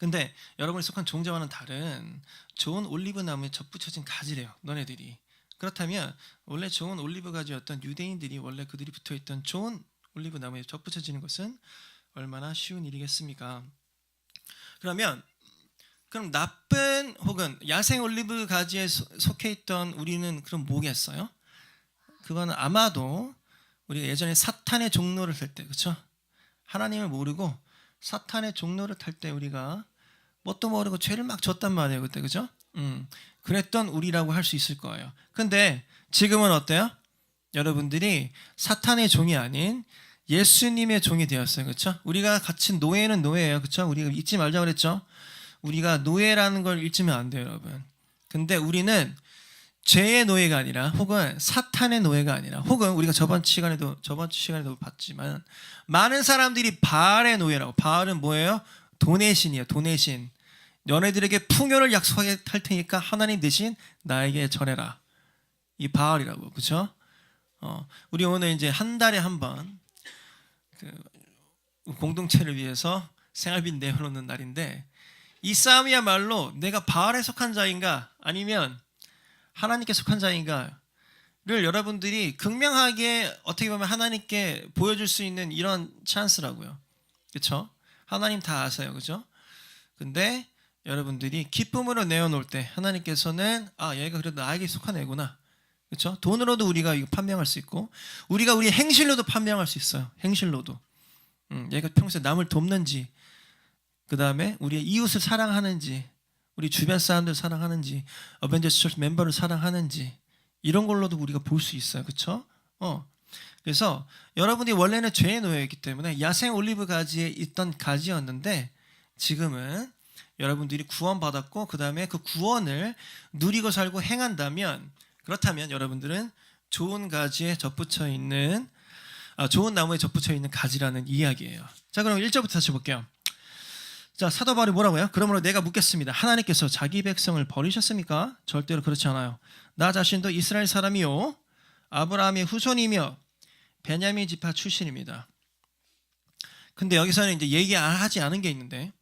근데 여러분이 속한 종자와는 다른 좋은 올리브 나무에 접붙여진 가지래요. 너네들이. 그렇다면 원래 좋은 올리브 가지였던 유대인들이 원래 그들이 붙어있던 좋은 올리브 나무에 접붙여지는 것은 얼마나 쉬운 일이겠습니까? 그럼 나쁜 혹은 야생 올리브 가지에 속해 있던 우리는 그럼 뭐겠어요? 그거는 아마도 우리가 예전에 사탄의 종로를 탈 때, 그렇죠? 하나님을 모르고 사탄의 종로를 탈 때 우리가 뭣도 모르고 죄를 막 졌단 말이에요, 그때, 그죠? 그랬던 우리라고 할 수 있을 거예요. 근데 지금은 어때요? 여러분들이 사탄의 종이 아닌 예수님의 종이 되었어요, 그렇죠? 우리가 갇힌 노예는 노예예요, 그렇죠? 우리가 잊지 말자 그랬죠? 우리가 노예라는 걸 잊으면 안 돼요, 여러분. 근데 우리는 죄의 노예가 아니라, 혹은 사탄의 노예가 아니라, 혹은 우리가 저번 시간에도 봤지만 많은 사람들이 바알의 노예라고. 바알은 뭐예요? 돈의 신이에요. 돈의 신. 너네들에게 풍요를 약속할 테니까 하나님 대신 나에게 전해라. 이 바알이라고, 그렇죠? 우리 오늘 이제 한 달에 한 번 공동체를 위해서 생활비 내어놓는 날인데, 이 싸움이야말로 내가 바알에 속한 자인가 아니면 하나님께 속한 자인가를 여러분들이 극명하게 어떻게 보면 하나님께 보여줄 수 있는 이런 찬스라고요. 그렇죠? 하나님 다 아세요, 그렇죠? 근데 여러분들이 기쁨으로 내어놓을 때 하나님께서는 얘가 그래도 나에게 속한 애구나, 그렇죠? 돈으로도 우리가 이거 판명할 수 있고, 우리가 우리 행실로도 판명할 수 있어요. 행실로도 얘가 평소에 남을 돕는지, 그 다음에 우리의 이웃을 사랑하는지, 우리 주변 사람들 사랑하는지, 어벤져스 처치 멤버를 사랑하는지, 이런 걸로도 우리가 볼 수 있어요, 그렇죠? 그래서 여러분이 원래는 죄의 노예였기 때문에 야생 올리브 가지에 있던 가지였는데, 지금은 여러분들이 구원받았고 그 다음에 그 구원을 누리고 살고 행한다면, 그렇다면 여러분들은 좋은 가지에 접붙여 있는 좋은 나무에 접붙여 있는 가지라는 이야기예요. 자, 그럼 1절부터 다시 볼게요. 자, 사도 바울이 뭐라고요? 그러므로 내가 묻겠습니다. 하나님께서 자기 백성을 버리셨습니까? 절대로 그렇지 않아요. 나 자신도 이스라엘 사람이요 아브라함의 후손이며 베냐민 지파 출신입니다. 근데 여기서는 이제 얘기하지 않은 게 있는데,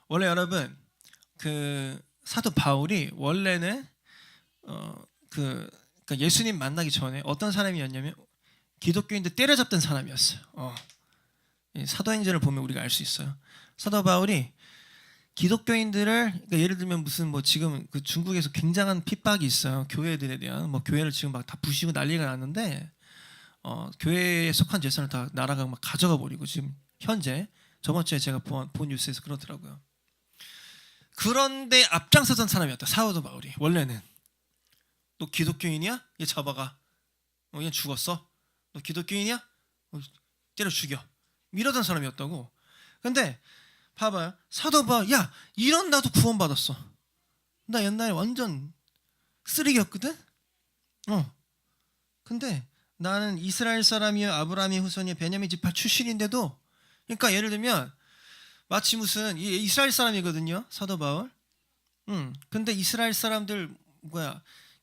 원래 여러분 그 사도 바울이 원래는 그러니까 예수님 만나기 전에 어떤 사람이었냐면 기독교인들 때려잡던 사람이었어요. 사도행전을 보면 우리가 알 수 있어요. 사도 바울이 기독교인들을, 그러니까 예를 들면 무슨 뭐 지금 그 중국에서 굉장한 핍박이 있어요. 교회들에 대한, 뭐 교회를 지금 막 다 부시고 난리가 났는데, 교회에 속한 재산을 다 나라가 막 가져가 버리고, 지금 현재 저번 주에 제가 본 뉴스에서 그렇더라고요. 그런데 앞장서던 사람이었다, 사도 바울이. 원래는 너 기독교인이야? 얘 잡아가. 얘 죽었어. 너 기독교인이야? 때려 죽여. 이러던 사람이었다고. 근데 봐봐요. 사도 바울, 야, 이런 나도 구원받았어. 나 옛날에 완전 쓰레기였거든? 근데 나는 이스라엘 사람이요 아브라함의 후손이요 베냐민 지파 출신인데도, 그러니까 예를 들면 마치 무슨 이스라엘 사람이거든요, 사도 바울. 근데 이스라엘 사람들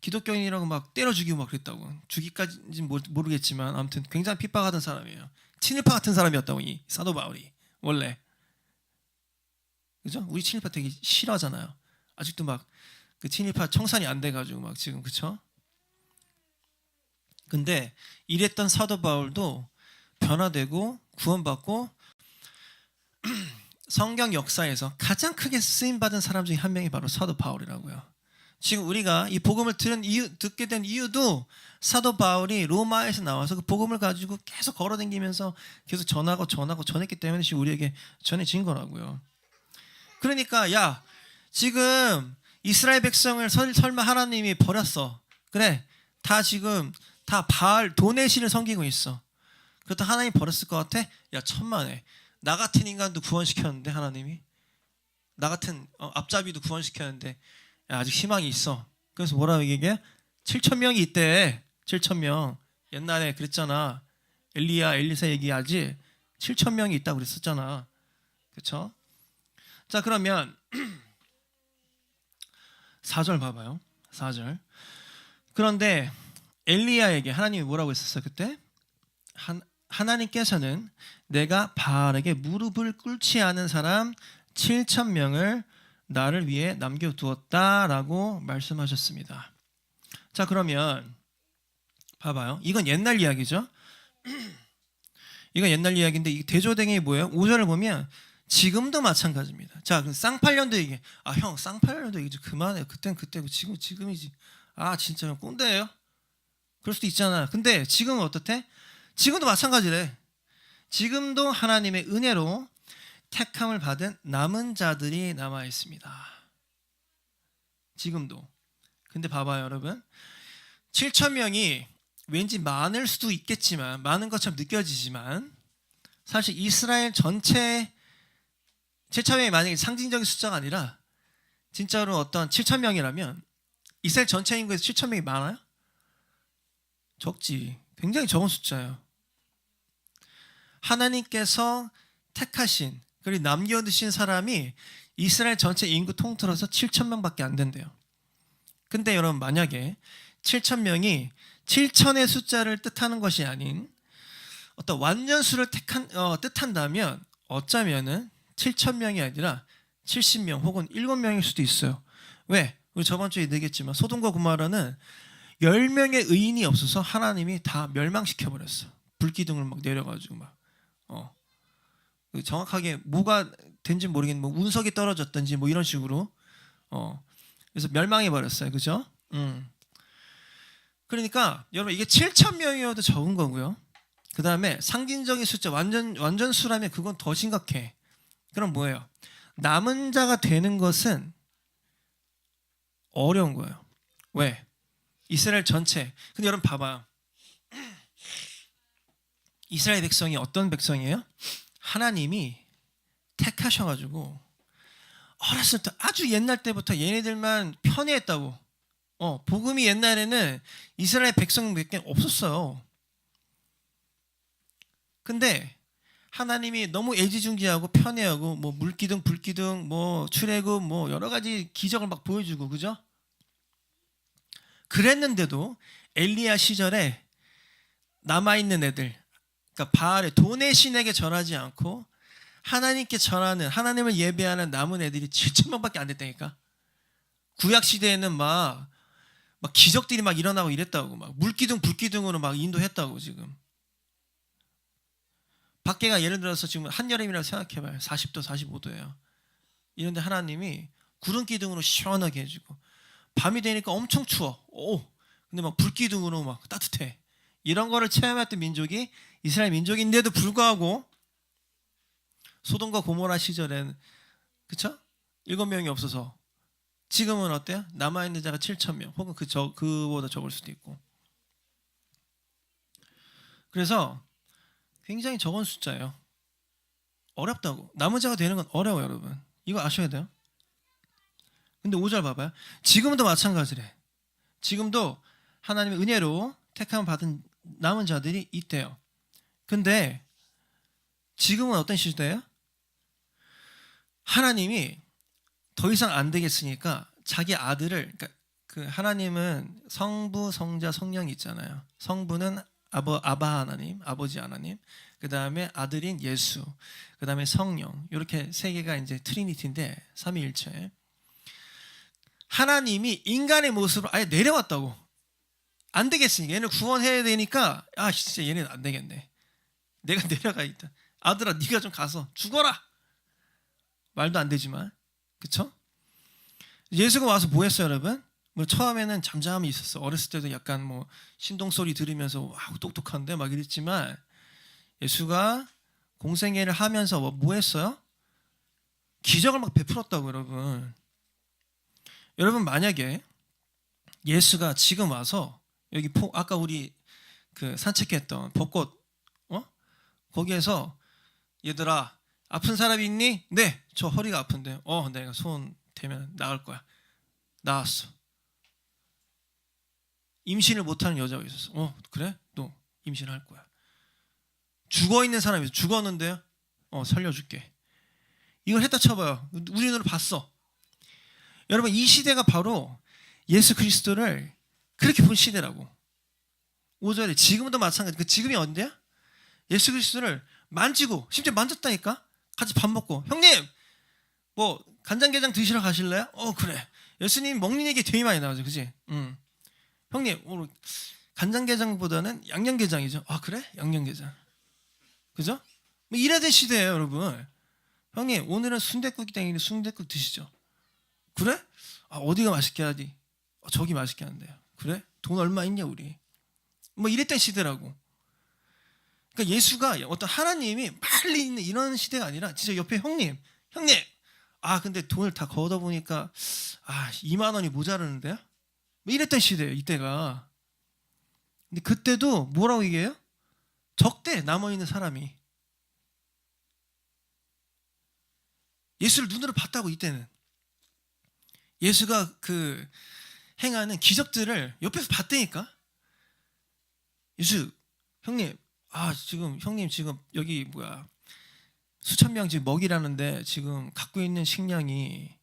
기독교인이라고 막 때려 죽이고 막 그랬다고. 죽이까지는 모르겠지만 아무튼 굉장히 핍박하던 사람이에요. 친일파 같은 사람이었다고, 이 사도 바울이 원래. 그죠? 우리 친일파 되게 싫어하잖아요. 아직도 막 그 친일파 청산이 안 돼가지고 막 지금, 그쵸? 근데 이랬던 사도 바울도 변화되고 구원받고 성경 역사에서 가장 크게 쓰임 받은 사람 중에 한 명이 바로 사도 바울이라고요. 지금 우리가 이 복음을 듣게 된 이유도 사도 바울이 로마에서 나와서 그 복음을 가지고 계속 걸어다니면서 계속 전하고 전했기 때문에 지금 우리에게 전해진 거라고요. 그러니까 야, 지금 이스라엘 백성을 설마 하나님이 버렸어? 그래, 다 지금 다 바알 돈의 신을 섬기고 있어. 그렇다 하나님 버렸을 것 같아? 야, 천만에. 나 같은 인간도 구원시켰는데, 하나님이 나 같은 앞잡이도 구원시켰는데, 야, 아직 희망이 있어. 그래서 뭐라고 얘기해? 7,000명이 있대. 7,000명. 옛날에 그랬잖아. 엘리사 얘기하지. 7,000명이 있다고 그랬었잖아. 그렇죠? 자, 그러면 4절 봐봐요. 4절. 그런데 엘리야에게 하나님이 뭐라고 했었어요, 그때? 하나님께서는 내가 바알에게 무릎을 꿇지 않은 사람 7,000명을 나를 위해 남겨두었다라고 말씀하셨습니다. 자, 그러면 봐봐요. 이건 옛날 이야기죠. 이건 옛날 이야기인데 이 대조댕이 뭐예요? 5절을 보면 지금도 마찬가지입니다. 자, 그럼 쌍팔년도 얘기. 아, 형, 쌍팔년도 얘기 좀 그만해. 그땐 그때고 지금이지. 아, 진짜 꼰대예요? 그럴 수도 있잖아. 근데 지금은 어떻대? 지금도 마찬가지래. 지금도 하나님의 은혜로 택함을 받은 남은 자들이 남아 있습니다. 지금도. 근데 봐봐요, 여러분. 7,000명이 왠지 많을 수도 있겠지만, 많은 것처럼 느껴지지만, 사실 이스라엘 전체 7,000명이 만약에 상징적인 숫자가 아니라 진짜로 어떤 7,000명이라면 이스라엘 전체 인구에서 7,000명이 많아요? 적지. 굉장히 적은 숫자예요. 하나님께서 택하신 그리고 남겨두신 사람이 이스라엘 전체 인구 통틀어서 7,000명밖에 안 된대요. 근데 여러분, 만약에 7,000명이 7천의 숫자를 뜻하는 것이 아닌 어떤 완전수를 뜻한다면 어쩌면은 7,000명이 아니라 70명 혹은 7명일 수도 있어요. 왜? 우리 저번 주에 얘기했지만 소돔과 고모라는 10명의 의인이 없어서 하나님이 다 멸망시켜버렸어. 불기둥을 막 내려가지고 막 정확하게 뭐가 된지 모르겠는데 뭐 운석이 떨어졌든지 뭐 이런 식으로 그래서 멸망해버렸어요. 그죠? 그러니까 여러분, 이게 7,000명이어도 적은 거고요. 그 다음에 상징적인 숫자 완전 수라면 그건 더 심각해. 그럼 뭐예요? 남은 자가 되는 것은 어려운 거예요. 왜? 이스라엘 전체. 근데 여러분 봐봐요. 이스라엘 백성이 어떤 백성이에요? 하나님이 택하셔가지고 어렸을 때 아주 옛날 때부터 얘네들만 편애했다고. 복음이 옛날에는 이스라엘 백성밖에 없었어요. 근데 하나님이 너무 애지중지하고 편애하고 뭐 물기둥, 불기둥, 뭐 출애굽, 뭐 여러 가지 기적을 막 보여주고, 그죠? 그랬는데도 엘리야 시절에 남아있는 애들, 그러니까 바알의 돈의 신에게 절하지 않고 하나님께 절하는, 하나님을 예배하는 남은 애들이 7,000명밖에 안 됐다니까. 구약 시대에는 막 기적들이 막 일어나고 이랬다고. 막 물기둥, 불기둥으로 막 인도했다고. 지금 밖에가 예를 들어서 지금 한여름이라고 생각해봐요. 40도, 45도예요. 이런데 하나님이 구름 기둥으로 시원하게 해주고, 밤이 되니까 엄청 추워. 근데 막 불기둥으로 막 따뜻해. 이런 거를 체험했던 민족이 이스라엘 민족인데도 불구하고 소돔과 고모라 시절엔, 그쵸? 7명이 없어서 지금은 어때요? 남아있는 자가 7,000명 혹은 그보다 적을 수도 있고. 그래서 굉장히 적은 숫자예요. 어렵다고. 남은 자가 되는 건 어려워요, 여러분. 이거 아셔야 돼요. 근데 5절 봐봐요. 지금도 마찬가지래. 지금도 하나님의 은혜로 택함을 받은 남은 자들이 있대요. 근데 지금은 어떤 시대예요? 하나님이 더 이상 안 되겠으니까 자기 아들을, 그러니까 그 하나님은 성부, 성자, 성령이 있잖아요. 성부는 아바 하나님, 아버지 하나님, 그 다음에 아들인 예수, 그 다음에 성령, 이렇게 세 개가 이제 트리니티인데 삼위일체. 하나님이 인간의 모습으로 아예 내려왔다고. 안 되겠으니까 얘를 구원해야 되니까 진짜 얘네는 안 되겠네. 내가 내려가 있다. 아들아, 네가 좀 가서 죽어라. 말도 안 되지만, 그쵸? 예수가 와서 뭐 했어요, 여러분? 뭐 처음에는 잠잠히 있었어. 어렸을 때도 약간 뭐 신동 소리 들으면서 똑똑한데 막 이랬지만, 예수가 공생애를 하면서 뭐 했어요? 기적을 막 베풀었다고, 여러분. 여러분, 만약에 예수가 지금 와서 여기 아까 우리 그 산책했던 벚꽃 거기에서 얘들아, 아픈 사람이 있니? 네, 저 허리가 아픈데. 내가 손 대면 나을 거야. 나왔어. 임신을 못하는 여자가 있었어. 그래? 너 임신할 거야. 죽어있는 사람이 있어. 죽었는데요? 살려줄게. 이걸 했다 쳐봐요. 우리 눈으로 봤어. 여러분, 이 시대가 바로 예수 그리스도를 그렇게 본 시대라고. 5절에 지금도 마찬가지. 그 지금이 언제야? 예수 그리스도를 만지고, 심지어 만졌다니까? 같이 밥 먹고, 형님 뭐 간장게장 드시러 가실래요? 그래. 예수님 먹는 얘기 되게 많이 나오죠, 그지? 형님 오늘 간장게장보다는 양념게장이죠. 아 그래? 양념게장. 그죠? 뭐 이래된 시대예요, 여러분. 형님 오늘은 순댓국이 땡기는데 순댓국 드시죠. 그래? 어디가 맛있게 하지? 저기 맛있게 한대요. 그래? 돈 얼마 있냐 우리? 뭐 이랬던 시대라고. 그러니까 예수가 어떤 하나님이 빨리 있는 이런 시대가 아니라 진짜 옆에 형님 근데 돈을 다 걷어 보니까 2만 원이 모자라는데요? 뭐 이랬던 시대예요 이때가. 근데 그때도 뭐라고 얘기해요? 적대 남아있는 사람이 예수를 눈으로 봤다고. 이때는 예수가 그 행하는 기적들을 옆에서 봤다니까. 예수 형님 지금 형님 지금 여기 수천 명 지금 먹이라는데 지금 갖고 있는 식량이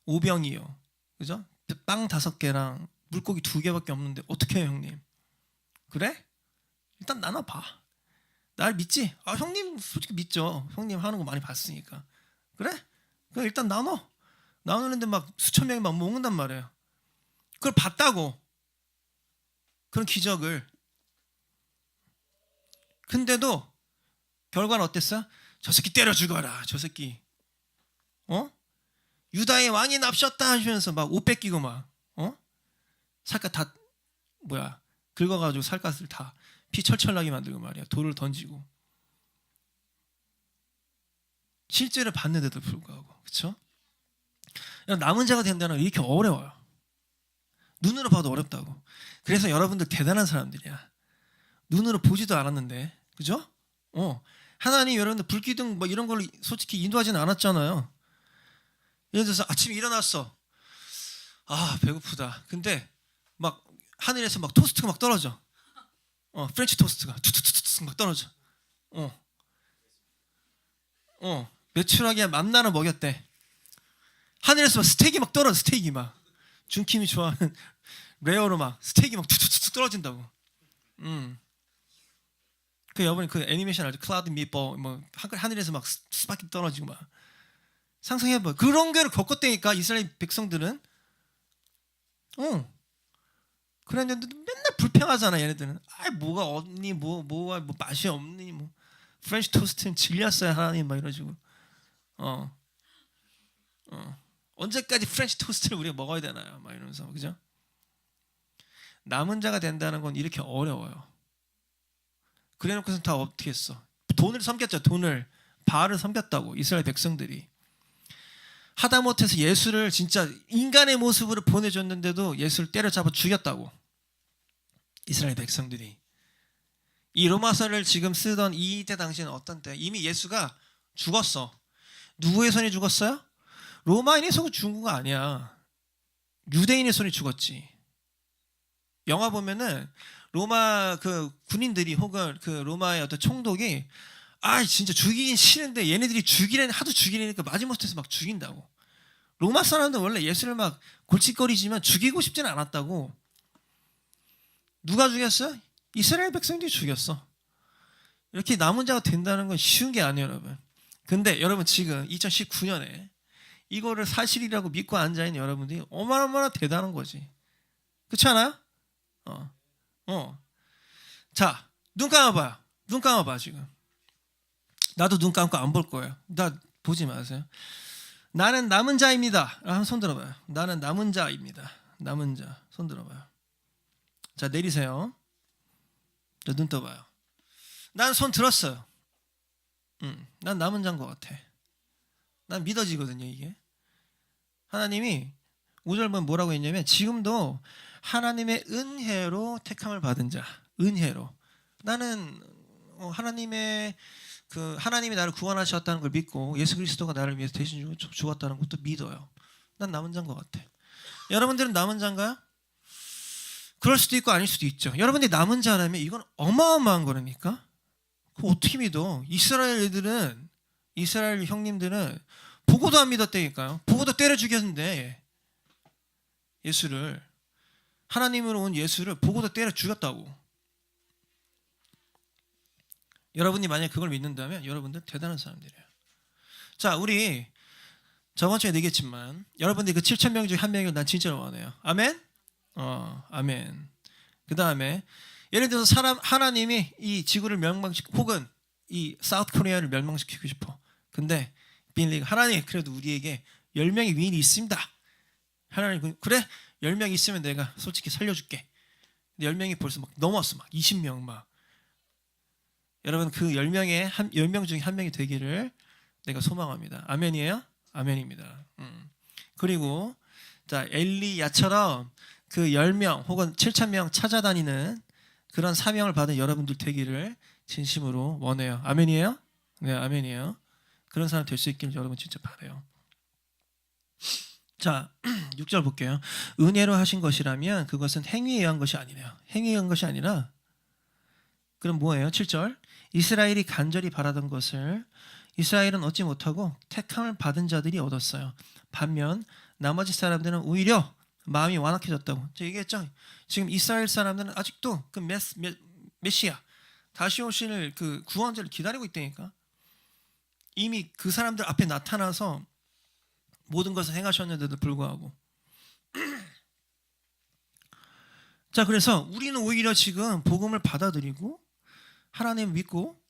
5병이요. 그죠? 빵 5개랑 물고기 2개밖에 없는데 어떻게 해요, 형님? 그래? 일단 나눠봐. 날 믿지? 형님 솔직히 믿죠. 형님 하는 거 많이 봤으니까. 그래? 그럼 일단 나누는데 막 수천 명이 막 먹는단 말이에요. 그걸 봤다고. 그런 기적을. 근데도 결과는 어땠어? 저 새끼 때려 죽어라. 저 새끼 유다의 왕이 납셨다 하시면서 막 옷 뺏기고 막 살갗 다 긁어가지고 살갗을 다 피 철철 나게 만들고 말이야. 돌을 던지고. 실제로 봤는데도 불구하고. 그렇죠? 남은 자가 된다는 건 이렇게 어려워요. 눈으로 봐도 어렵다고. 그래서 여러분들 대단한 사람들이야. 눈으로 보지도 않았는데, 그죠? 하나님 여러분들 불기둥 뭐 이런 걸로 솔직히 인도하지는 않았잖아요. 예를 들어서 아침에 일어났어. 배고프다. 근데 막 하늘에서 막 토스트가 막 떨어져. 프렌치 토스트가 툭툭툭툭 막 떨어져. 매출하게 만나는 먹였대. 하늘에서 막 스테이크 막 떨어져. 스테이크 막 준킴이 좋아하는 레어로 막 스테이크 막 툭툭툭 떨어진다고. 그 여러분이 그 애니메이션 알죠? 클라우드 미트볼 뭐 하늘에서 막 스파게티 떨어지고 막 상상해봐. 그런 거를 겪었다니까 이스라엘 백성들은. 그랬는데 맨날 불평하잖아 얘네들은. 뭐가 없니 뭐 맛이 없니 뭐 프렌치 토스트는 질렸어요 하나님 막 이러시고. 언제까지 프렌치 토스트를 우리가 먹어야 되나요? 막 이러면서. 그죠? 남은 자가 된다는 건 이렇게 어려워요. 그래놓고선 다 어떻게 했어? 돈을 섬겼죠. 바알을 섬겼다고 이스라엘 백성들이. 하다못해서 예수를 진짜 인간의 모습으로 보내줬는데도 예수를 때려잡아 죽였다고 이스라엘 백성들이. 이 로마서를 지금 쓰던 이때 당시에는 어떤 때? 이미 예수가 죽었어. 누구의 손에 죽었어요? 로마인의 손에 죽은 거 아니야. 유대인의 손에 죽었지. 영화 보면은 로마 그 군인들이 혹은 그 로마의 어떤 총독이 진짜 죽이긴 싫은데 얘네들이 하도 죽이려니까 마지못해서 막 죽인다고. 로마 사람들은 원래 예수를 막 골칫거리지만 죽이고 싶지는 않았다고. 누가 죽였어? 이스라엘 백성들이 죽였어. 이렇게 남은 자가 된다는 건 쉬운 게 아니에요, 여러분. 근데 여러분 지금 2019년에 이거를 사실이라고 믿고 앉아있는 여러분들이 얼마나 대단한 거지. 그렇지 않아요? 자, 눈 감아봐요. 눈 감아봐 지금. 나도 눈 감고 안 볼 거예요. 나 보지 마세요. 나는 남은 자입니다. 한번 손 들어봐요. 나는 남은 자입니다. 남은 자. 손 들어봐요. 자, 내리세요. 자, 눈 떠봐요. 난 손 들었어요. 난 남은 자인 것 같아. 난 믿어지거든요, 이게. 하나님이 5절 보면 뭐라고 했냐면 지금도 하나님의 은혜로 택함을 받은 자. 은혜로. 나는 하나님이 나를 구원하셨다는 걸 믿고 예수 그리스도가 나를 위해서 대신 죽었다는 것도 믿어요. 난 남은 자인 것 같아. 여러분들은 남은 자인가요? 그럴 수도 있고 아닐 수도 있죠. 여러분들이 남은 자라면 이건 어마어마한 거라니까. 그거 어떻게 믿어? 이스라엘 형님들은 보고도 안 믿었다니까요. 보고도 때려 죽였는데 예수를, 하나님으로 온 예수를 보고도 때려 죽였다고. 여러분이 만약 그걸 믿는다면 여러분들 대단한 사람들이에요. 자, 우리 저번 주에 얘기했지만 여러분들이 그 7천 명 중에 한 명을 난 진짜로 원해요. 아멘? 아멘. 그 다음에 예를 들어서 하나님이 이 지구를 멸망시키고 혹은 이 사우스 코리아를 멸망시키고 싶어. 근데 빌리가 하나님 그래도 우리에게 10명의 위인이 있습니다. 하나님 그래 10명 있으면 내가 솔직히 살려줄게. 근데 10명이 벌써 막 넘었어. 막 20명 막. 여러분 그 10명 중에 한 명이 되기를 내가 소망합니다. 아멘이에요? 아멘입니다. 그리고 자 엘리야처럼 그 10명 혹은 7,000명 찾아다니는 그런 사명을 받은 여러분들 되기를 진심으로 원해요. 아멘이에요? 네, 아멘이에요. 그런 사람 될 수 있기를 여러분 진짜 바라요. 자, 6절 볼게요. 은혜로 하신 것이라면 그것은 행위에 의한 것이 아니네요. 행위에 의한 것이 아니라 그럼 뭐예요? 7절. 이스라엘이 간절히 바라던 것을 이스라엘은 얻지 못하고 택함을 받은 자들이 얻었어요. 반면 나머지 사람들은 오히려 마음이 완악해졌다고. 제가 얘기했죠. 지금 이스라엘 사람들은 아직도 그 메시아 다시 오실 그 구원자를 기다리고 있다니까. 이미 그 사람들 앞에 나타나서 모든 것을 행하셨는데도 불구하고. 자, 그래서 우리는 오히려 지금 복음을 받아들이고 하나님을 믿고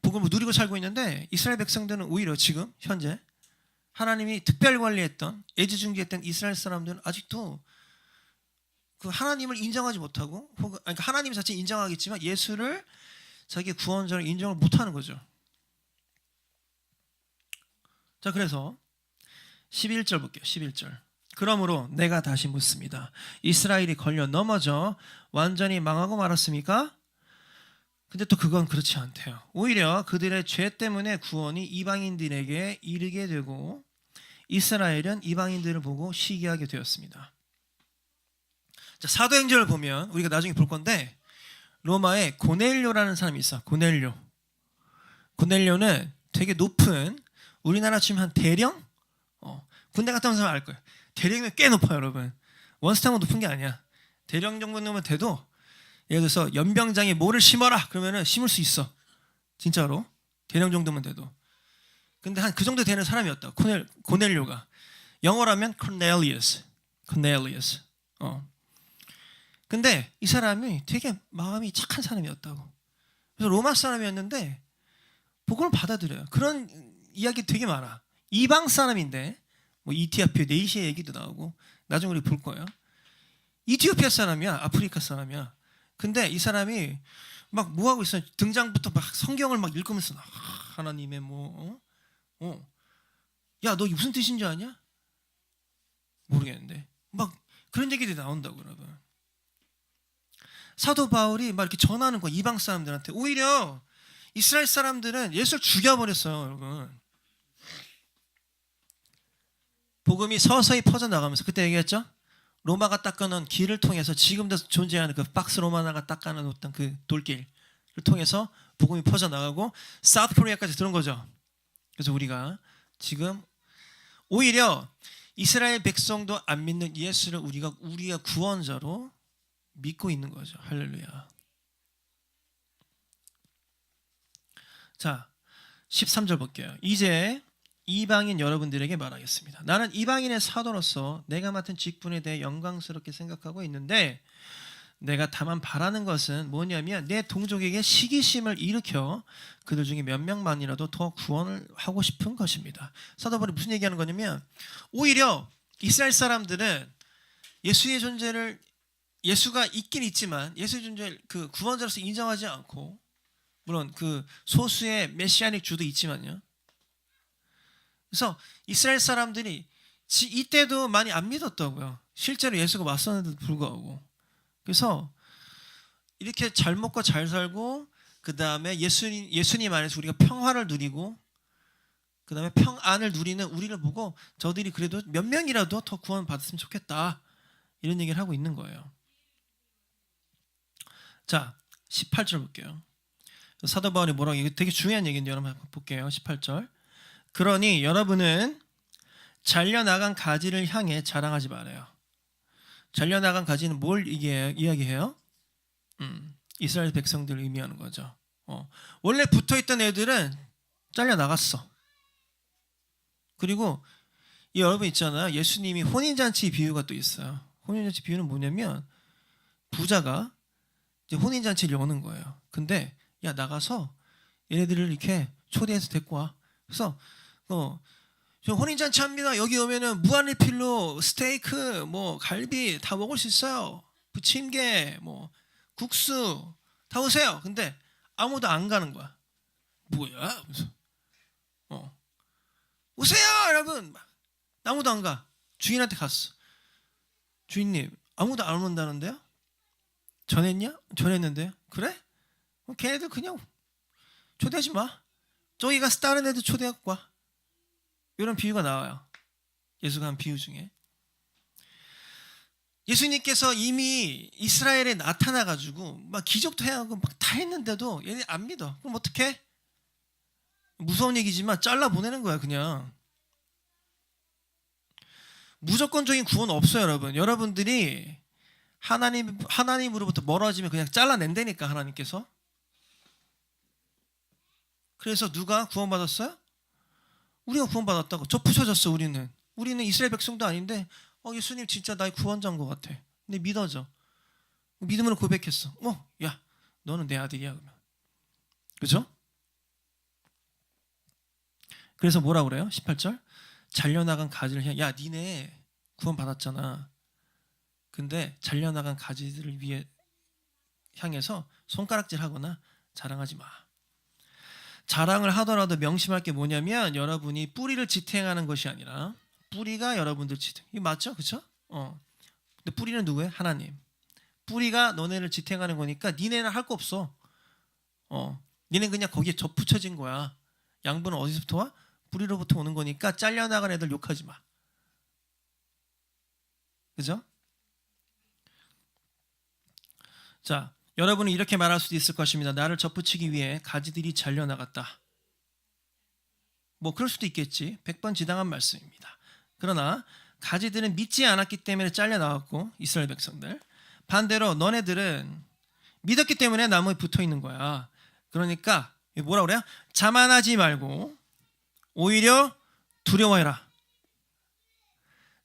복음을 누리고 살고 있는데 이스라엘 백성들은 오히려 지금 현재 하나님이 특별 관리했던 애지중지했던 이스라엘 사람들은 아직도 그 하나님을 인정하지 못하고 혹은 그러니까 하나님 자체 인정하겠지만 예수를 자기 구원자로 인정을 못하는 거죠. 자, 그래서 11절 볼게요. 11절. 그러므로 내가 다시 묻습니다. 이스라엘이 걸려 넘어져 완전히 망하고 말았습니까? 근데 또 그건 그렇지 않대요. 오히려 그들의 죄 때문에 구원이 이방인들에게 이르게 되고 이스라엘은 이방인들을 보고 시기하게 되었습니다. 자, 사도행전을 보면 우리가 나중에 볼 건데 로마에 고넬료라는 사람이 있어. 고넬료는 되게 높은 우리나라 치면 한 대령? 군대 갔다 온 사람 알 거예요. 대령이면 꽤 높아요, 여러분. 원스타만 높은 게 아니야. 대령 정도면 돼도 예를 들어서 연병장에 뭐를 심어라 그러면은 심을 수 있어. 진짜로. 대령 정도면 돼도. 근데 한 그 정도 되는 사람이었다. 고넬료가. 영어라면 Cornelius. 근데 이 사람이 되게 마음이 착한 사람이었다고. 그래서 로마 사람이었는데 복음을 받아들여요. 그런 이야기 되게 많아. 이방 사람인데 뭐 이티오피아 네이시아 얘기도 나오고 나중에 우리 볼 거예요. 이티오피아 사람이야. 아프리카 사람이야. 근데 이 사람이 막 뭐 하고 있어? 등장부터 막 성경을 막 읽으면서 하나님의 야, 너 무슨 뜻인지 아냐? 모르겠는데 막 그런 얘기들이 나온다고 여러분. 사도 바울이 막 이렇게 전하는 거 이방 사람들한테 오히려 이스라엘 사람들은 예수를 죽여버렸어요, 여러분. 복음이 서서히 퍼져나가면서 그때 얘기했죠? 로마가 닦아놓은 길을 통해서 지금도 존재하는 그 박스 로마나가 닦아놓았던 그 돌길을 통해서 복음이 퍼져나가고 사우스 코리아까지 들어온 거죠. 그래서 우리가 지금 오히려 이스라엘 백성도 안 믿는 예수를 우리가 구원자로 믿고 있는 거죠. 할렐루야. 자, 13절 볼게요. 이제 이방인 여러분들에게 말하겠습니다. 나는 이방인의 사도로서 내가 맡은 직분에 대해 영광스럽게 생각하고 있는데 내가 다만 바라는 것은 뭐냐면 내 동족에게 시기심을 일으켜 그들 중에 몇 명만이라도 더 구원을 하고 싶은 것입니다. 사도 바울이 무슨 얘기하는 거냐면 오히려 이스라엘 사람들은 예수의 존재를 예수가 있긴 있지만 예수의 존재를 그 구원자로서 인정하지 않고 물론 그 소수의 메시아닉 주도 있지만요. 그래서 이스라엘 사람들이 이때도 많이 안 믿었다고요. 실제로 예수가 왔었는데도 불구하고. 그래서 이렇게 잘 먹고 잘 살고 그 다음에 예수님 안에서 우리가 평화를 누리고 그 다음에 평안을 누리는 우리를 보고 저들이 그래도 몇 명이라도 더 구원 받았으면 좋겠다 이런 얘기를 하고 있는 거예요. 자, 18절 볼게요. 사도 바울이 뭐라고 이거 되게 중요한 얘기인데 여러분 한번 볼게요. 18절. 그러니 여러분은 잘려나간 가지를 향해 자랑하지 말아요. 잘려나간 가지는 뭘 이야기해요? 이스라엘 백성들을 의미하는 거죠. 원래 붙어있던 애들은 잘려나갔어. 그리고 이 여러분 있잖아요. 예수님이 혼인잔치 비유가 또 있어요. 혼인잔치 비유는 뭐냐면 부자가 이제 혼인잔치를 여는 거예요. 근데 야 나가서 얘네들을 이렇게 초대해서 데리고 와. 그래서 저 혼인잔치 합니다. 여기 오면은 무한리필로 스테이크, 뭐 갈비 다 먹을 수 있어요. 부침개, 뭐 국수 다 오세요. 근데 아무도 안 가는 거야. 뭐야? 그래서 오세요, 여러분. 아무도 안 가. 주인한테 갔어. 주인님, 아무도 안 온다는데요? 전했냐? 전했는데요. 그래? 그럼 걔네들 그냥 초대하지 마. 저기 가서 다른 애들 초대하고 와. 이런 비유가 나와요. 예수가 한 비유 중에. 예수님께서 이미 이스라엘에 나타나가지고 막 기적도 해하고 막 다 했는데도 얘네 안 믿어. 그럼 어떡해? 무서운 얘기지만 잘라 보내는 거야 그냥. 무조건적인 구원 없어요, 여러분. 여러분들이 하나님으로부터 멀어지면 그냥 잘라낸다니까 하나님께서. 그래서 누가 구원받았어요? 우리가 구원받았다고. 저 부서졌어. 우리는 이스라엘 백성도 아닌데 예수님 진짜 나의 구원자인 것 같아. 근데 믿어져. 믿음으로 고백했어. 야 너는 내 아들이야 그러면. 그죠? 그래서 뭐라 그래요? 18절 잘려나간 가지를 야 니네 구원받았잖아. 근데 잘려나간 가지들을 위해 향해서 손가락질하거나 자랑하지 마. 자랑을 하더라도 명심할 게 뭐냐면 여러분이 뿌리를 지탱하는 것이 아니라 뿌리가 여러분들 지탱. 이거 맞죠? 그렇죠? 근데 뿌리는 누구예요? 하나님. 뿌리가 너네를 지탱하는 거니까 니네는 할 거 없어. 니네는 그냥 거기에 접붙여진 거야. 양분은 어디서부터 와? 뿌리로부터 오는 거니까 잘려나간 애들 욕하지 마. 그죠? 자, 여러분은 이렇게 말할 수도 있을 것입니다. 나를 접붙이기 위해 가지들이 잘려나갔다. 뭐 그럴 수도 있겠지. 100번 지당한 말씀입니다. 그러나 가지들은 믿지 않았기 때문에 잘려나왔고 이스라엘 백성들. 반대로 너네들은 믿었기 때문에 나무에 붙어있는 거야. 그러니까 뭐라 그래요? 자만하지 말고 오히려 두려워해라.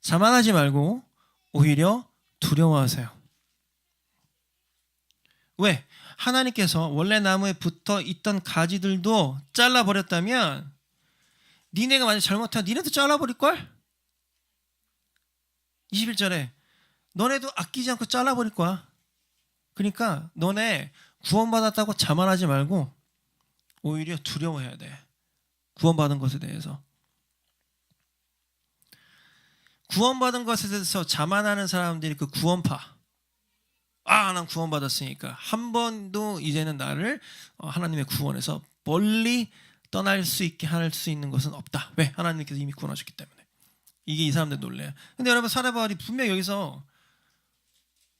자만하지 말고 오히려 두려워하세요. 왜? 하나님께서 원래 나무에 붙어 있던 가지들도 잘라버렸다면 니네가 만약 잘못하면 니네도 잘라버릴걸? 21절에 너네도 아끼지 않고 잘라버릴 거야. 그러니까 너네 구원받았다고 자만하지 말고 오히려 두려워해야 돼. 구원받은 것에 대해서. 구원받은 것에 대해서 자만하는 사람들이 그 구원파. 난 구원받았으니까 한 번도 이제는 나를 하나님의 구원에서 멀리 떠날 수 있게 할 수 있는 것은 없다. 왜? 하나님께서 이미 구원하셨기 때문에. 이게 이 사람들 놀래요. 근데 여러분 사례바울이 분명히 여기서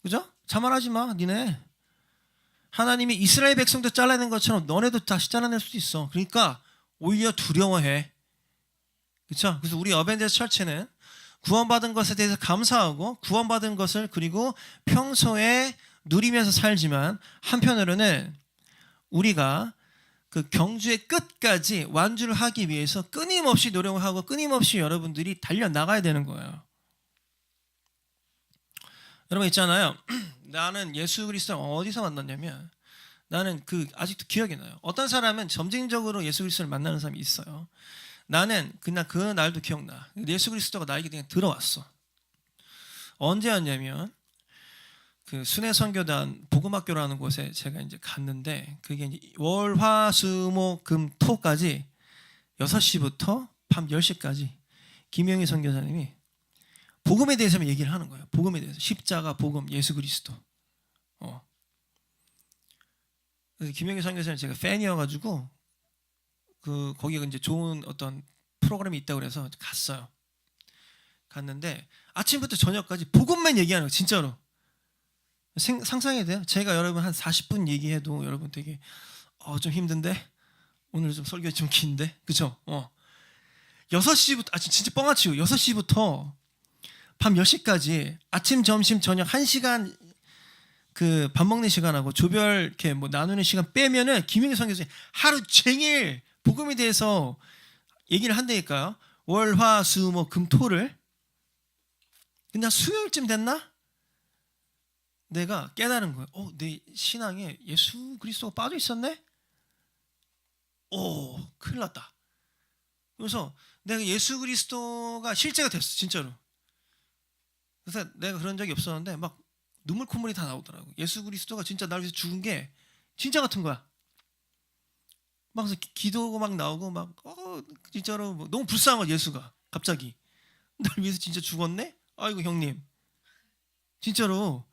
그죠? 자만하지 마 니네. 하나님이 이스라엘 백성도 잘라낸 것처럼 너네도 다시 잘라낼 수도 있어. 그러니까 오히려 두려워해. 그렇죠? 그래서 우리 어벤져스 철체는 구원받은 것에 대해서 감사하고 구원받은 것을 그리고 평소에 누리면서 살지만 한편으로는 우리가 그 경주의 끝까지 완주를 하기 위해서 끊임없이 노력을 하고 끊임없이 여러분들이 달려나가야 되는 거예요. 여러분 있잖아요. 나는 예수 그리스도를 어디서 만났냐면 나는 아직도 기억이 나요. 어떤 사람은 점진적으로 예수 그리스도를 만나는 사람이 있어요. 나는 그냥 그 날도 기억나. 예수 그리스도가 나에게 그냥 들어왔어. 언제였냐면 그 순회선교단 복음학교라는 곳에 제가 이제 갔는데 그게 이제 월화수목금토까지 6시부터 밤 10시까지 김영희 선교사님이 복음에 대해서만 얘기를 하는 거예요. 복음에 대해서 십자가, 복음, 예수 그리스도. 그래서 김영희 선교사님 제가 팬이어가지고 거기가 이제 좋은 어떤 프로그램이 있다고 그래서 갔어요. 갔는데 아침부터 저녁까지 복음만 얘기하는 거예요. 진짜로. 상상해야 돼요. 제가 여러분 한 40분 얘기해도 여러분 되게 좀 힘든데 오늘 좀 설교 좀 긴데 그죠? 6시부터 진짜 뻥아치고 6시부터 밤 10시까지 아침 점심 저녁 1시간 그 밥 먹는 시간하고 조별 이렇게 뭐 나누는 시간 빼면은 김영희 선교사님 하루 종일 복음에 대해서 얘기를 한다니까요. 월, 화, 수, 뭐 금, 토를. 근데 수요일쯤 됐나? 내가 깨달은 거예요. 내 신앙에 예수 그리스도가 빠져 있었네? 큰일 났다. 그래서 내가 예수 그리스도가 실제가 됐어, 진짜로. 그래서 내가 그런 적이 없었는데 막 눈물 콧물이 다 나오더라고. 예수 그리스도가 진짜 나를 위해서 죽은 게 진짜 같은 거야. 막 그래서 기도가 막 나오고 막 진짜로 뭐 너무 불쌍한 거야. 예수가 갑자기 날 위해서 진짜 죽었네? 아이고 형님, 진짜로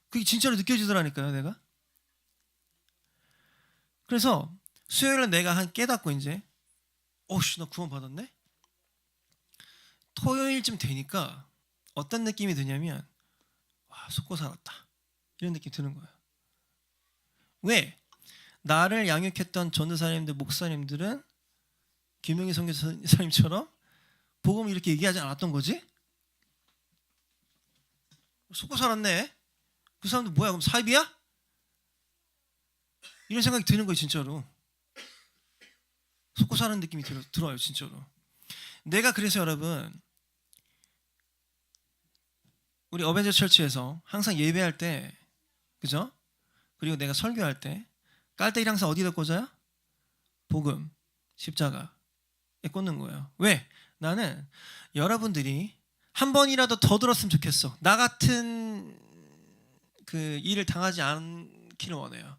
그게 진짜로 느껴지더라니까요, 내가. 그래서 수요일에 내가 한 깨닫고 이제 나 구원 받았네. 토요일쯤 되니까 어떤 느낌이 드냐면 속고 살았다 이런 느낌이 드는 거예요. 왜? 나를 양육했던 전도사님들, 목사님들은 김영희 선교사님처럼 복음을 이렇게 얘기하지 않았던 거지? 속고 살았네. 그 사람들 뭐야, 그럼 사입이야? 이런 생각이 드는 거예요, 진짜로. 속고 사는 느낌이 들어요, 진짜로. 내가 그래서 여러분, 우리 어벤져 철치에서 항상 예배할 때, 그죠? 그리고 내가 설교할 때 깔때기를 항상 어디다 꽂아요? 복음, 십자가에 꽂는 거예요. 왜? 나는 여러분들이 한 번이라도 더 들었으면 좋겠어. 나 같은 그 일을 당하지 않기를 원해요.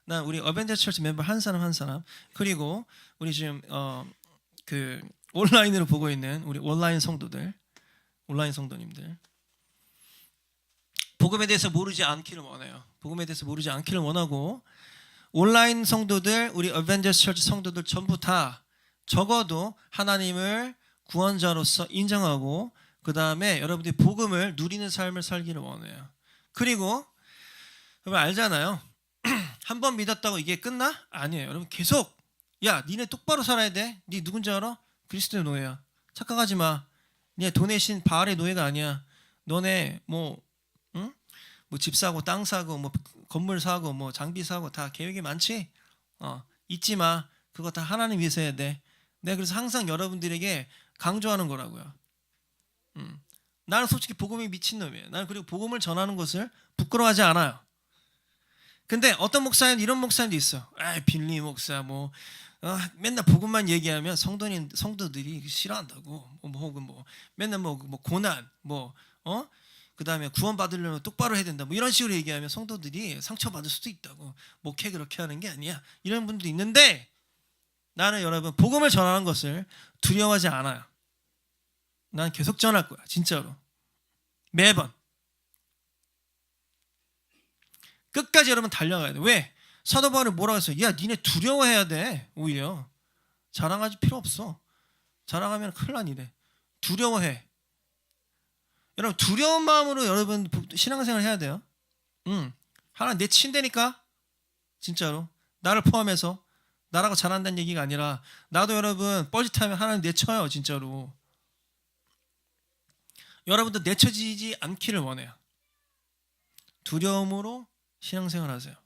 난 우리 어벤져 철치 멤버 한 사람 한 사람, 그리고 우리 지금 그 온라인으로 보고 있는 우리 온라인 성도님들, 복음에 대해서 모르지 않기를 원해요. 복음에 대해서 모르지 않기를 원하고, 온라인 성도들, 우리 어벤져스 철치 성도들 전부 다 적어도 하나님을 구원자로서 인정하고, 그 다음에 여러분들이 복음을 누리는 삶을 살기를 원해요. 그리고 여러분 알잖아요. 한 번 믿었다고 이게 끝나? 아니에요. 여러분 계속, 야 니네 똑바로 살아야 돼. 니 누군지 알아? 그리스도의 노예야. 착각하지 마. 니네 돈의 신 바알의 노예가 아니야. 너네 뭐 집 사고 땅 사고 뭐 건물 사고 뭐 장비 사고 다 계획이 많지? 잊지 마. 그거 다 하나님 위해서 해야 돼. 내가 그래서 항상 여러분들에게 강조하는 거라고요. 나는 솔직히 복음에 미친놈이에요. 나는 그리고 복음을 전하는 것을 부끄러워하지 않아요. 근데 어떤 목사님, 이런 목사님도 있어. 빌리 목사 뭐 맨날 복음만 얘기하면 성도들이 싫어한다고. 혹은 뭐 맨날 뭐 고난 그 다음에 구원 받으려면 똑바로 해야 된다. 뭐 이런 식으로 얘기하면 성도들이 상처받을 수도 있다고. 목회 그렇게 하는 게 아니야. 이런 분들도 있는데, 나는 여러분 복음을 전하는 것을 두려워하지 않아요. 난 계속 전할 거야, 진짜로. 매번. 끝까지 여러분 달려가야 돼. 왜? 사도 바울이 뭐라고 했어요? 야, 니네 두려워해야 돼. 오히려 자랑하지 필요 없어. 자랑하면 큰일 나니래. 두려워해. 여러분 두려운 마음으로 여러분 신앙생활 해야 돼요. 하나님 내 친대니까, 진짜로 나를 포함해서 나라고 잘한다는 얘기가 아니라, 나도 여러분 뻘짓하면 하나님 내쳐요, 진짜로. 여러분도 내쳐지지 않기를 원해요. 두려움으로 신앙생활 하세요.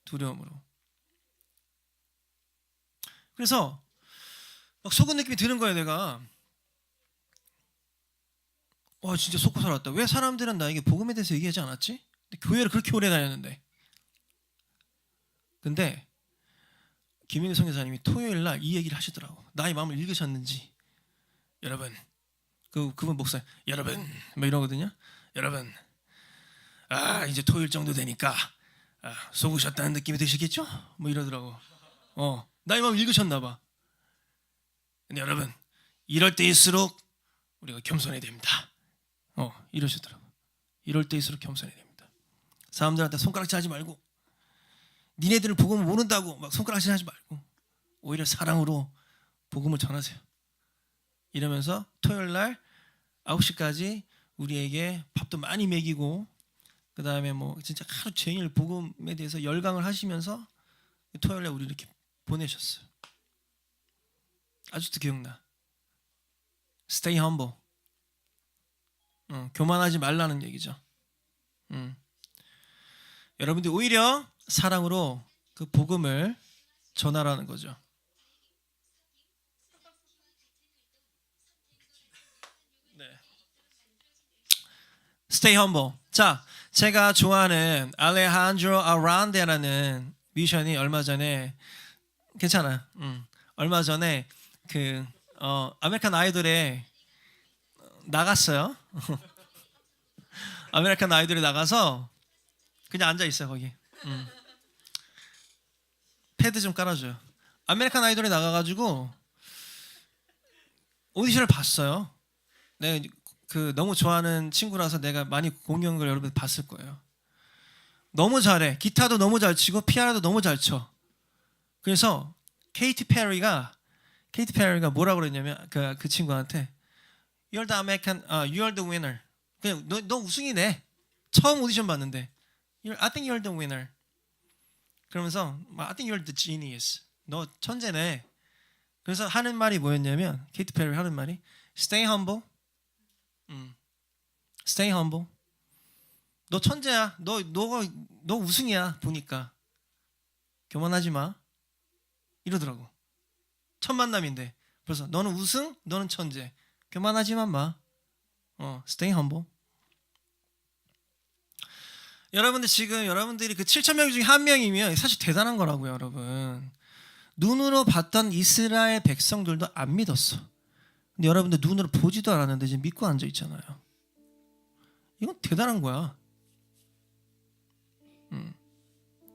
두려움으로. 그래서 막 속은 느낌이 드는 거예요. 내가 진짜 속고 살았다. 왜 사람들은 나에게 복음에 대해서 얘기하지 않았지? 교회를 그렇게 오래 다녔는데. 근데 김인희 선교사님이 토요일 날 이 얘기를 하시더라고. 나의 마음을 읽으셨는지. 여러분, 그분 목사, 여러분 막 이러거든요. 여러분, 이제 토요일 정도 되니까 속으셨다는 느낌이 드시겠죠? 뭐 이러더라고. 나의 마음을 읽으셨나 봐. 근데 여러분, 이럴 때일수록 우리가 겸손해야 됩니다. 이러시더라고. 이럴 때일수록 겸손해야 됩니다. 사람들한테 손가락질 하지 말고, 니네들은 복음을 모른다고 막 손가락질 하지 말고, 오히려 사랑으로 복음을 전하세요. 이러면서 토요일 날 9시까지 우리에게 밥도 많이 먹이고, 그 다음에 뭐 진짜 하루 종일 복음에 대해서 열강을 하시면서 토요일 날 우리 이렇게 보내셨어요. 아직도 기억나. Stay humble. 교만하지 말라는 얘기죠. 여러분들 오히려 사랑으로 그 복음을 전하라는 거죠. Stay humble. 자, 제가 좋아하는 알레한드로 아란데라는 뮤지션이 얼마 전에 괜찮아. 얼마 전에 그 아메리칸 아이돌에 나갔어요. 아메리칸 아이돌에 나가서 그냥 앉아 있어요 거기. 패드 좀 깔아줘요. 아메리칸 아이돌에 나가가지고 오디션을 봤어요. 내가 그 너무 좋아하는 친구라서 내가 많이 공연한 걸 여러분 봤을 거예요. 너무 잘해. 기타도 너무 잘 치고 피아노도 너무 잘 쳐. 그래서 케이티 페리가 뭐라고 그랬냐면 그 친구한테 You're the American, you're the winner. 그냥 너 우승이네. 처음 오디션 봤는데 I think you're the winner. 그러면서 I think you're the genius. 너 천재네. 그래서 하는 말이 뭐였냐면 케이티 페리 하는 말이 Stay humble. Stay humble. 너 천재야. 너 우승이야 보니까. 교만하지 마. 이러더라고. 첫 만남인데 벌써 너는 우승, 너는 천재. 교만하지만 마. Stay humble. 여러분들 지금 여러분들이 그 7,000명 중에 한 명이면 사실 대단한 거라고요, 여러분. 눈으로 봤던 이스라엘 백성들도 안 믿었어. 근데 여러분들 눈으로 보지도 않았는데 지금 믿고 앉아 있잖아요. 이건 대단한 거야.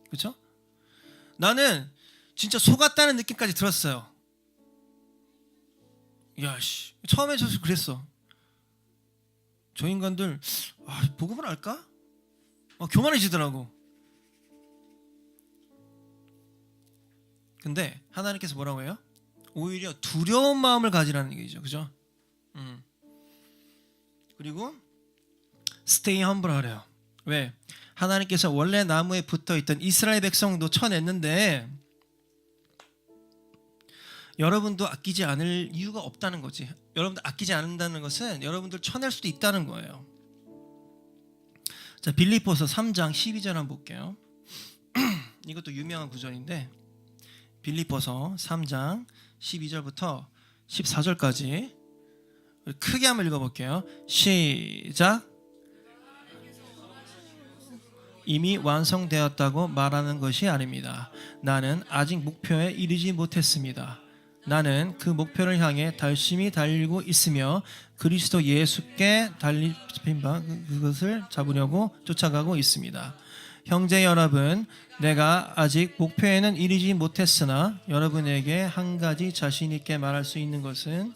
그렇죠? 나는 진짜 속았다는 느낌까지 들었어요. 야씨, 처음에 저도 그랬어. 저 인간들 복음을 알까? 교만해지더라고. 근데 하나님께서 뭐라고 해요? 오히려 두려운 마음을 가지라는 얘기죠. 그죠? 그리고 stay humble 하래요. 왜? 하나님께서 원래 나무에 붙어있던 이스라엘 백성도 쳐냈는데 여러분도 아끼지 않을 이유가 없다는 거지. 여러분들 아끼지 않는다는 것은 여러분들 쳐낼 수도 있다는 거예요. 자, 빌립보서 3장 12절 한번 볼게요. 이것도 유명한 구절인데 빌립보서 3장 12절부터 14절까지 크게 한번 읽어볼게요. 시작. 이미 완성되었다고 말하는 것이 아닙니다. 나는 아직 목표에 이르지 못했습니다. 나는 그 목표를 향해 열심히 달리고 있으며 그리스도 예수께 달리신 바 그것을 잡으려고 쫓아가고 있습니다. 형제 여러분, 내가 아직 목표에는 이르지 못했으나 여러분에게 한 가지 자신 있게 말할 수 있는 것은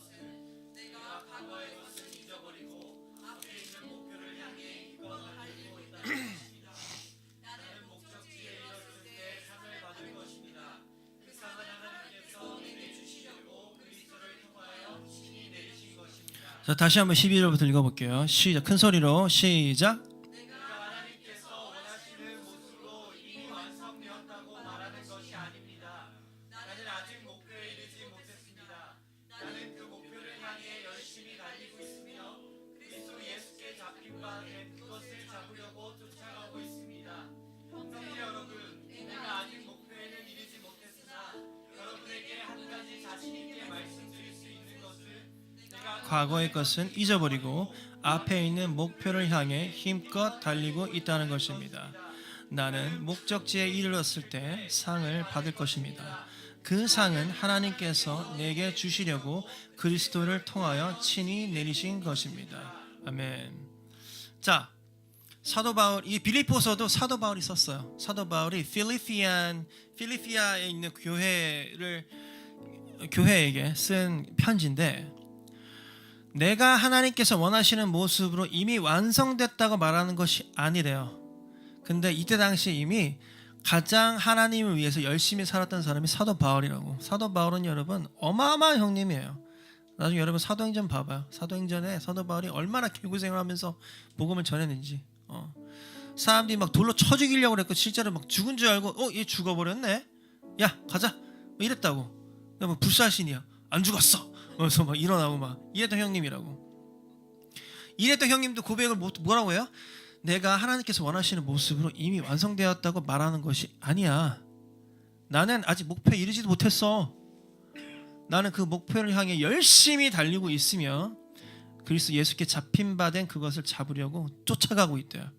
자, 다시 한번 12절부터 읽어볼게요. 시작. 큰 소리로 시작. 내가 하나님께서 원하시는 모습으로 이미 완성되었다고 말하는 것이 아닙니다. 나는 아직 목표에 이르지 못했습니다. 나는 그 목표를 향해 열심히 달리고 있으며 그리스도 예수께 잡힌 바 된 그것을 잡으려고 쫓아가고 있습니다. 형제 여러분, 내가 아직 목표에는 이르지 못했으나 여러분에게 한 가지 자신 있게 말씀드릴 수 있는 것은 과거의 것은 잊어버리고 앞에 있는 목표를 향해 힘껏 달리고 있다는 것입니다. 나는 목적지에 이르렀을 때 상을 받을 것입니다. 그 상은 하나님께서 내게 주시려고 그리스도를 통하여 친히 내리신 것입니다. 아멘. 자, 사도 바울, 이 빌립보서도 사도 바울이 썼어요. 사도 바울이 필리피아에 있는 교회에게 쓴 편지인데 내가 하나님께서 원하시는 모습으로 이미 완성됐다고 말하는 것이 아니래요. 근데 이때 당시 이미 가장 하나님을 위해서 열심히 살았던 사람이 사도 바울이라고. 사도 바울은 여러분 어마어마한 형님이에요. 나중에 여러분 사도행전 봐봐요. 사도행전에 사도 바울이 얼마나 개고생을 하면서 복음을 전했는지. 사람들이 막 돌로 쳐 죽이려고 그랬고 실제로 막 죽은 줄 알고 얘 죽어버렸네. 야 가자 이랬다고. 뭐 불사신이야. 안 죽었어. 그래서 막 일어나고 막 이랬던 형님이라고. 이랬던 형님도 고백을 뭐라고 해요? 내가 하나님께서 원하시는 모습으로 이미 완성되었다고 말하는 것이 아니야. 나는 아직 목표에 이르지도 못했어. 나는 그 목표를 향해 열심히 달리고 있으며 그리스도 예수께 잡힌 바 된 그것을 잡으려고 쫓아가고 있대요.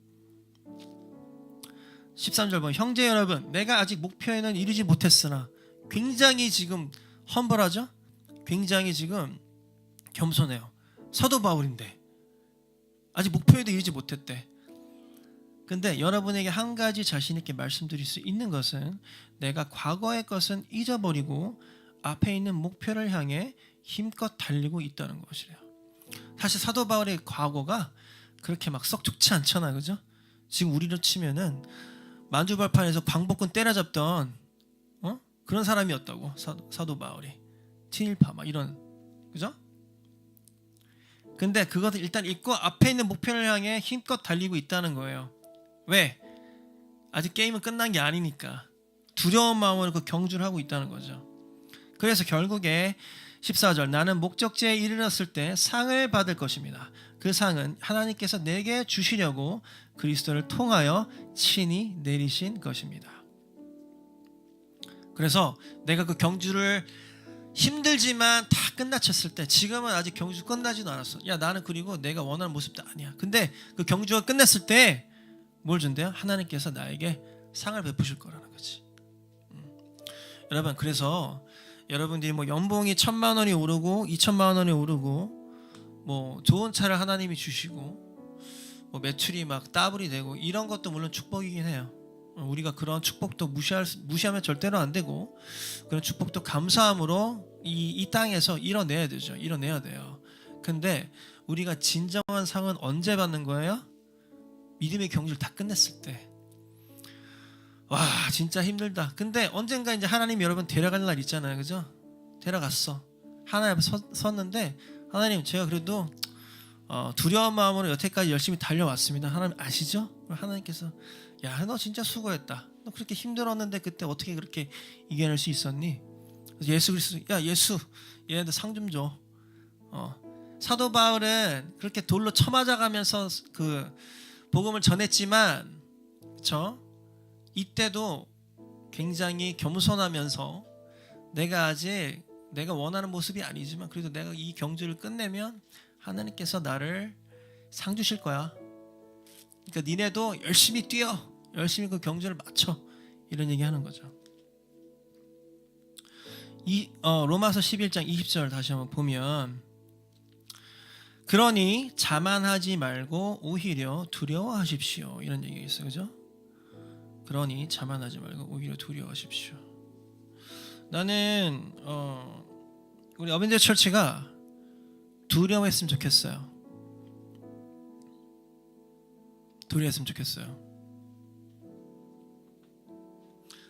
13절 보면 형제 여러분 내가 아직 목표에는 이르지 못했으나 굉장히 지금 험벌하죠? 굉장히 지금 겸손해요. 사도 바울인데 아직 목표에도 이르지 못했대. 근데 여러분에게 한 가지 자신 있게 말씀드릴 수 있는 것은 내가 과거의 것은 잊어버리고 앞에 있는 목표를 향해 힘껏 달리고 있다는 것이래요. 사실 사도 바울의 과거가 그렇게 막 썩 좋지 않잖아요. 그죠? 지금 우리로 치면은 만주벌판에서 광복군 때려잡던 그런 사람이었다고. 사도 바울이 친일파 막 이런, 그죠? 근데 그것을 일단 잊고 앞에 있는 목표를 향해 힘껏 달리고 있다는 거예요. 왜? 아직 게임은 끝난 게 아니니까 두려운 마음으로 그 경주를 하고 있다는 거죠. 그래서 결국에 14절 나는 목적지에 이르렀을 때 상을 받을 것입니다. 그 상은 하나님께서 내게 주시려고 그리스도를 통하여 친히 내리신 것입니다. 그래서 내가 그 경주를 힘들지만 다 끝마쳤을 때 지금은 아직 경주 끝나지도 않았어. 야 나는 그리고 내가 원하는 모습도 아니야. 근데 그 경주가 끝났을 때 뭘 준대요? 하나님께서 나에게 상을 베푸실 거라는 거지. 여러분 그래서 여러분들이 뭐 연봉이 1,000만 원이 오르고 2,000만 원이 오르고 뭐 좋은 차를 하나님이 주시고 뭐 매출이 막 더블이 되고 이런 것도 물론 축복이긴 해요. 우리가 그런 축복도 무시하면 절대로 안 되고 그런 축복도 감사함으로 이 땅에서 이뤄내야 되죠. 이뤄내야 돼요. 근데 우리가 진정한 상은 언제 받는 거예요? 믿음의 경주를 다 끝냈을 때. 와 진짜 힘들다. 근데 언젠가 이제 하나님이 여러분 데려갈 날 있잖아요. 그죠? 데려갔어. 하나님 앞에 섰는데 하나님 제가 그래도 두려운 마음으로 여태까지 열심히 달려왔습니다. 하나님 아시죠? 하나님께서 야 너 진짜 수고했다. 너 그렇게 힘들었는데 그때 어떻게 그렇게 이겨낼 수 있었니? 그래서 예수 그리스도 야 예수 얘네들 상 좀 줘. 사도 바울은 그렇게 돌로 쳐맞아가면서 그 복음을 전했지만 그렇죠? 이때도 굉장히 겸손하면서 내가 아직 내가 원하는 모습이 아니지만 그래도 내가 이 경주를 끝내면 하나님께서 나를 상 주실 거야. 그러니까 니네도 열심히 뛰어. 열심히 그 경주를 마쳐. 이런 얘기 하는 거죠. 로마서 11장 20절 다시 한번 보면 그러니 자만하지 말고 오히려 두려워하십시오. 이런 얘기가 있어요. 그죠? 그러니 자만하지 말고 오히려 두려워하십시오. 나는 우리 어벤져 철치가 두려워했으면 좋겠어요. 두려워했으면 좋겠어요.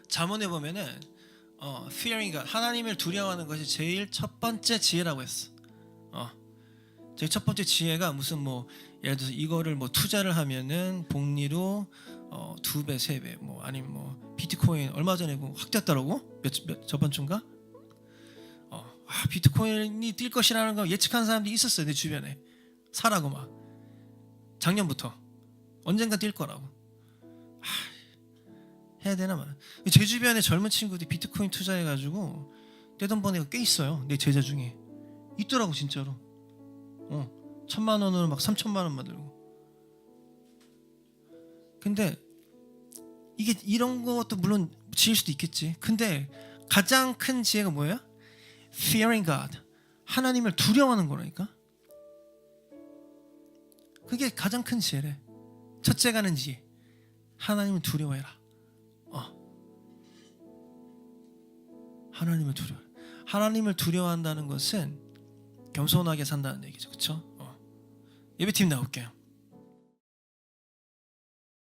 잠언에 보면은 fearing God, 하나님을 두려워하는 것이 제일 첫 번째 지혜라고 했어. 제일 첫 번째 지혜가 무슨 뭐 예를 들어서 이거를 뭐 투자를 하면은 복리로 2배, 3배, 뭐 아니면 뭐 비트코인 얼마 전에 뭐 확 뛰었더라고. 저번 주인가? 비트코인이 뛸 것이라는 거 예측한 사람들이 있었어요. 내 주변에 사라고 막 작년부터 언젠가 뛸 거라고. 해야 되나 말아. 제 주변에 젊은 친구들이 비트코인 투자해가지고 떼돈 번 애가 꽤 있어요. 내 제자 중에 있더라고 진짜로. 1,000만 원으로 막 3,000만 원만 들고. 근데 이게 이런 것도 물론 지을 수도 있겠지. 근데 가장 큰 지혜가 뭐예요? Fearing God. 하나님을 두려워하는 거라니까. 그게 가장 큰 지혜래. 첫째 가는 지혜. 하나님을 두려워해라. 하나님을 두려워. 하나님을 두려워한다는 것은 겸손하게 산다는 얘기죠. 그렇죠? 예배팀 나올게요.